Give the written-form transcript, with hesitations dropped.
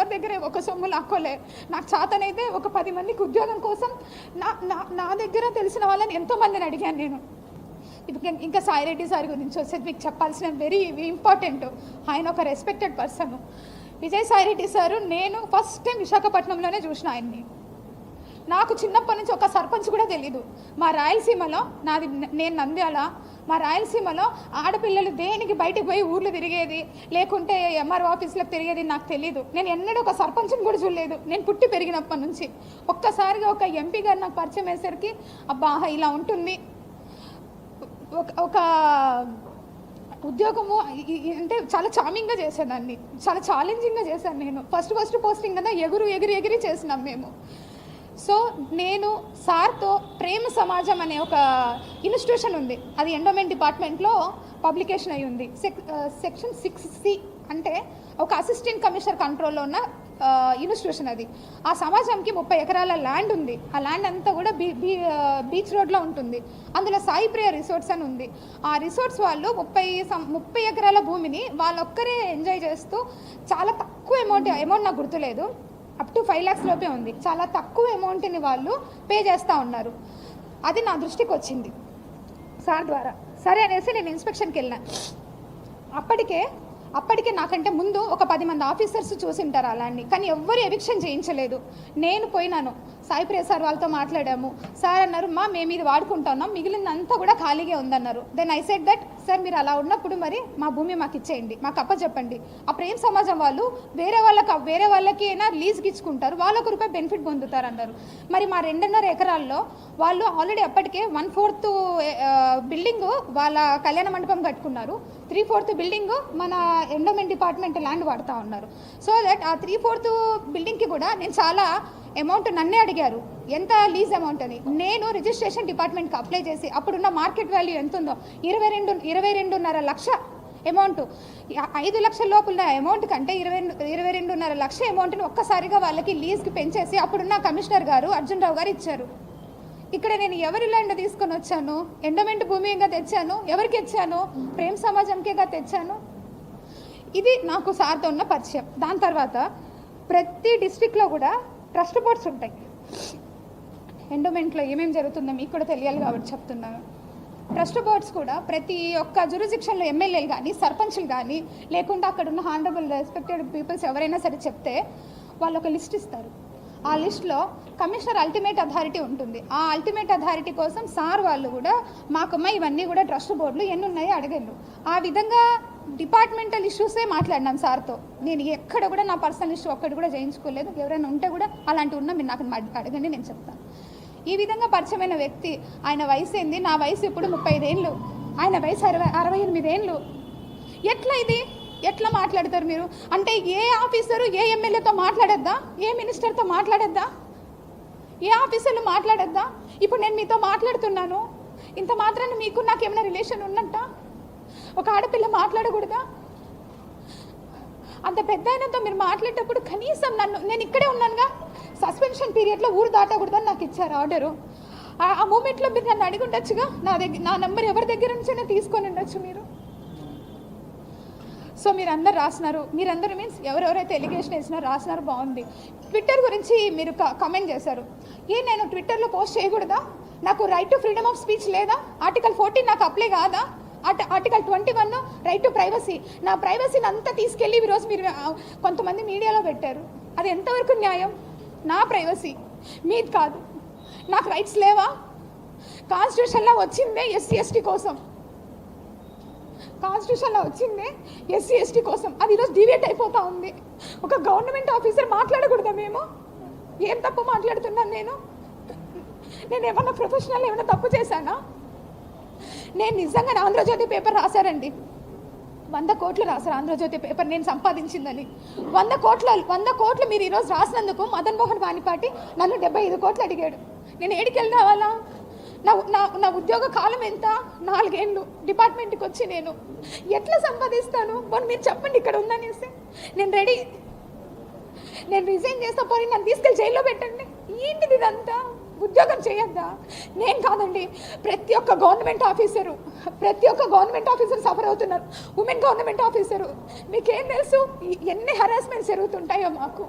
ఎవరి దగ్గర ఒక సొమ్ము లాక్కోలే. నాకు చేతనైతే ఒక 10 మందికి ఉద్యోగం కోసం నా దగ్గర తెలిసిన వాళ్ళని ఎంతోమందిని అడిగాను నేను. ఇంకా సాయిరెడ్డి సార్ గురించి వస్తే మీకు చెప్పాల్సిన వెరీ ఇంపార్టెంట్. ఆయన ఒక రెస్పెక్టెడ్ పర్సన్. విజయసాయిరెడ్డి సారు నేను ఫస్ట్ టైం విశాఖపట్నంలోనే చూసిన ఆయన్ని. నాకు చిన్నప్పటి నుంచి ఒక సర్పంచ్ కూడా తెలీదు. మా రాయలసీమలో నేను నంద్యాల, మా రాయలసీమలో ఆడపిల్లలు దేనికి బయటికి పోయి ఊర్లు తిరిగేది లేకుంటే ఎంఆర్ఓ ఆఫీస్లో తిరిగేది నాకు తెలీదు. నేను ఎన్నడూ ఒక సర్పంచ్ని కూడా చూడలేదు నేను పుట్టి పెరిగినప్పటి నుంచి. ఒక్కసారిగా ఒక ఎంపీ గారు నాకు పరిచయం అయ్యేసరికి అబ్బా ఇలా ఉంటుంది. ఒక ఉద్యోగము అంటే చాలా చామింగ్గా చేసేదాన్ని, చాలా ఛాలెంజింగ్గా చేశాను నేను. ఫస్ట్ పోస్టింగ్ కదా ఎగిరి చేసినాం మేము. సో నేను సార్తో ప్రేమ సమాజం అనే ఒక ఇన్స్టిట్యూషన్ ఉంది, అది ఎండోమెంట్ డిపార్ట్మెంట్లో పబ్లికేషన్ అయి ఉంది. సెక్షన్ 6C అంటే ఒక అసిస్టెంట్ కమిషనర్ కంట్రోల్లో ఉన్న ఇన్స్టిట్యూషన్ అది. ఆ సమాజంకి 30 ఎకరాల ల్యాండ్ ఉంది. ఆ ల్యాండ్ అంతా కూడా బీచ్ రోడ్లో ఉంటుంది. అందులో సాయి ప్రియ రిసార్ట్స్ అని ఉంది. ఆ రిసార్ట్స్ వాళ్ళు 30 ఎకరాల భూమిని వాళ్ళొక్కరే ఎంజాయ్ చేస్తూ చాలా తక్కువ అమౌంట్ నాకు గుర్తులేదు, అప్ టు 5 lakhs లోపే ఉంది. చాలా తక్కువ అమౌంట్ని వాళ్ళు పే చేస్తూ ఉన్నారు. అది నా దృష్టికి వచ్చింది సార్ ద్వారా. సరే అనేసి నేను ఇన్స్పెక్షన్కి వెళ్ళిన. అప్పటికే నాకంటే ముందు ఒక 10 మంది ఆఫీసర్స్ చూసింటారు అలాంటి, కానీ ఎవ్వరు ఎవిక్షన్ చేయించలేదు. నేను పోయినాను, సాయిప్రియ సార్ వాళ్ళతో మాట్లాడాము. సార్ అన్నారు మేము ఇది వాడుకుంటున్నాం, మిగిలినంతా కూడా ఖాళీగా ఉందన్నారు. Then I said that sir మీరు అలా ఉన్నప్పుడు మరి మా భూమి మాకు ఇచ్చేయండి, మాకు అప్పచెప్పండి. ఆ ప్రేమ సమాజం వాళ్ళు వేరే వాళ్ళకి అయినా లీజ్కి ఇచ్చుకుంటారు, వాళ్ళు ₹1 బెనిఫిట్ పొందుతారు అన్నారు. మరి మా 2.5 ఎకరాల్లో వాళ్ళు ఆల్రెడీ అప్పటికే 1/4 బిల్డింగ్ వాళ్ళ కళ్యాణ మండపం కట్టుకున్నారు, 3/4 బిల్డింగ్ మన ఎండోమెంట్ డిపార్ట్మెంట్ ల్యాండ్ వాడుతూ ఉన్నారు. సో దట్ ఆ 3/4 బిల్డింగ్కి కూడా నేను చాలా అమౌంట్ నన్నే అడిగారు ఎంత లీజ్ అమౌంట్ అని. నేను రిజిస్ట్రేషన్ డిపార్ట్మెంట్కి అప్లై చేసి అప్పుడున్న మార్కెట్ వాల్యూ ఎంత ఉందో 22.5 లక్ష అమౌంట్, 5 లక్షల లోపల అమౌంట్ కంటే 22.5 లక్ష అమౌంట్ని ఒక్కసారిగా వాళ్ళకి లీజ్కి పెంచేసి అప్పుడున్న కమిషనర్ గారు అర్జున్ రావు గారు ఇచ్చారు. ఇక్కడ నేను ఎవరి ల్యాండ్ తీసుకొని వచ్చాను? ఎండోమెంట్ భూమిగా తెచ్చాను. ఎవరికి ఇచ్చాను? ప్రేమ సమాజంకేగా తెచ్చాను. ఇది నాకు సార్తో ఉన్న పరిచయం. దాని తర్వాత ప్రతి డిస్ట్రిక్ట్లో కూడా ట్రస్ట్ బోర్డ్స్ ఉంటాయి. ఎండోమెంట్లో ఏమేమి జరుగుతుందో మీకు కూడా తెలియాలి కాబట్టి చెప్తున్నాను. ట్రస్ట్ బోర్డ్స్ కూడా ప్రతి ఒక్క జ్యూరిస్డిక్షన్లో ఎమ్మెల్యేలు కానీ సర్పంచ్లు కానీ లేకుండా అక్కడ ఉన్న హానరబుల్ రెస్పెక్టెడ్ పీపుల్స్ ఎవరైనా సరే చెప్తే వాళ్ళు ఒక లిస్ట్ ఇస్తారు. ఆ లిస్ట్లో కమిషనర్ అల్టిమేట్ అథారిటీ ఉంటుంది. ఆ అల్టిమేట్ అథారిటీ కోసం సార్ వాళ్ళు కూడా మాకమ్మ ఇవన్నీ కూడా ట్రస్ట్ బోర్డులు ఎన్ని ఉన్నాయో అడగండు. ఆ విధంగా డిపార్ట్మెంటల్ ఇష్యూసే మాట్లాడినాం సార్తో. నేను ఎక్కడ కూడా నా పర్సనల్ ఇష్యూ ఒక్కటి కూడా చేయించుకోలేదు. ఎవరైనా ఉంటే కూడా అలాంటివి ఉన్నా మీరు నాకు అడగండి, నేను చెప్తాను. ఈ విధంగా పరిచయమైన వ్యక్తి, ఆయన వయసు ఏంది? నా వయసు ఇప్పుడు 35 ఏళ్ళు, ఆయన వయసు 68 ఏళ్ళు. ఎట్లా మాట్లాడతారు మీరు? అంటే ఏ ఆఫీసరు ఏ ఎమ్మెల్యేతో మాట్లాడద్దా? ఏ మినిస్టర్తో మాట్లాడద్దా? ఏ ఆఫీసర్లు మాట్లాడద్దా? ఇప్పుడు నేను మీతో మాట్లాడుతున్నాను, ఇంత మాత్రాన్ని మీకు నాకేమైనా రిలేషన్ ఉన్నట్ట? ఒక ఆడపిల్ల మాట్లాడకూడదా? అంత పెద్ద ఆయనతో మీరు మాట్లాడేటప్పుడు కనీసం నేను ఇక్కడే ఉన్నానుగా, సస్పెన్షన్ పీరియడ్లో ఊరు దాటకూడదని నాకు ఇచ్చారు ఆర్డరు. ఆ మూమెంట్లో మీరు నన్ను అడిగి ఉండొచ్చుగా, నా నెంబర్ ఎవరి దగ్గర నుంచైనా తీసుకొని ఉండొచ్చు మీరు. సో మీరందరూ రాసినారు, మీరందరూ మీన్స్ ఎవరెవరైతే ఎలిగేషన్ వేసినారో రాసినారు, బాగుంది. ట్విట్టర్ గురించి మీరు కమెంట్ చేశారు. నేను ట్విట్టర్లో పోస్ట్ చేయకూడదా? నాకు right to freedom of speech లేదా? ఆర్టికల్ 14 నాకు అప్లై కాదా? Article 21 right to privacy. నా ప్రైవసీని అంతా తీసుకెళ్ళి ఈరోజు మీరు కొంతమంది మీడియాలో పెట్టారు. అది ఎంతవరకు న్యాయం? నా ప్రైవసీ, మీది కాదు. నాకు రైట్స్ లేవా? కాన్స్టిట్యూషన్లో వచ్చిందే ఎస్సీ ఎస్టీ కోసం, కాన్స్టిట్యూషన్లో వచ్చిందే ఎస్సీ ఎస్టీ కోసం. అది ఈరోజు డివేట్ అయిపోతూ ఉంది. ఒక గవర్నమెంట్ ఆఫీసర్ మాట్లాడకూడదా? మేము ఏం తప్పు మాట్లాడుతున్నాను? నేను ఏమన్నా ప్రొఫెషనల్ ఏమైనా తప్పు చేశానా? నేను నిజంగా ఆంధ్రజ్యోతి పేపర్ రాశారండి, 100 కోట్లు రాశారు ఆంధ్రజ్యోతి పేపర్ నేను సంపాదించిందని. 100 కోట్లు మీరు ఈరోజు రాసినందుకు మదన్ మోహన్ వాణిపాటి నన్ను 75 కోట్లు అడిగాడు. నేను ఏడికి వెళ్ళి రావాలా? నా ఉద్యోగ కాలం ఎంత? 4 ఏళ్ళు డిపార్ట్మెంట్కి వచ్చి నేను ఎట్లా సంపాదిస్తాను? పోనీ మీరు చెప్పండి ఇక్కడ ఉందనేసి. నేను రెడీ, నేను రిజైన్ చేస్తా, పోనీ నన్ను తీసుకెళ్ళి జైల్లో పెట్టండి. ఏంటిది ఇదంతా? ఉద్యోగం చేయొద్దా? నేను కాదండి, ప్రతి ఒక్క గవర్నమెంట్ ఆఫీసర్ సఫర్ అవుతున్నారు. ఉమెన్ గవర్నమెంట్ ఆఫీసరు, మీకేం తెలుసు ఎన్ని హెరాస్మెంట్స్ జరుగుతుంటాయో మాకు.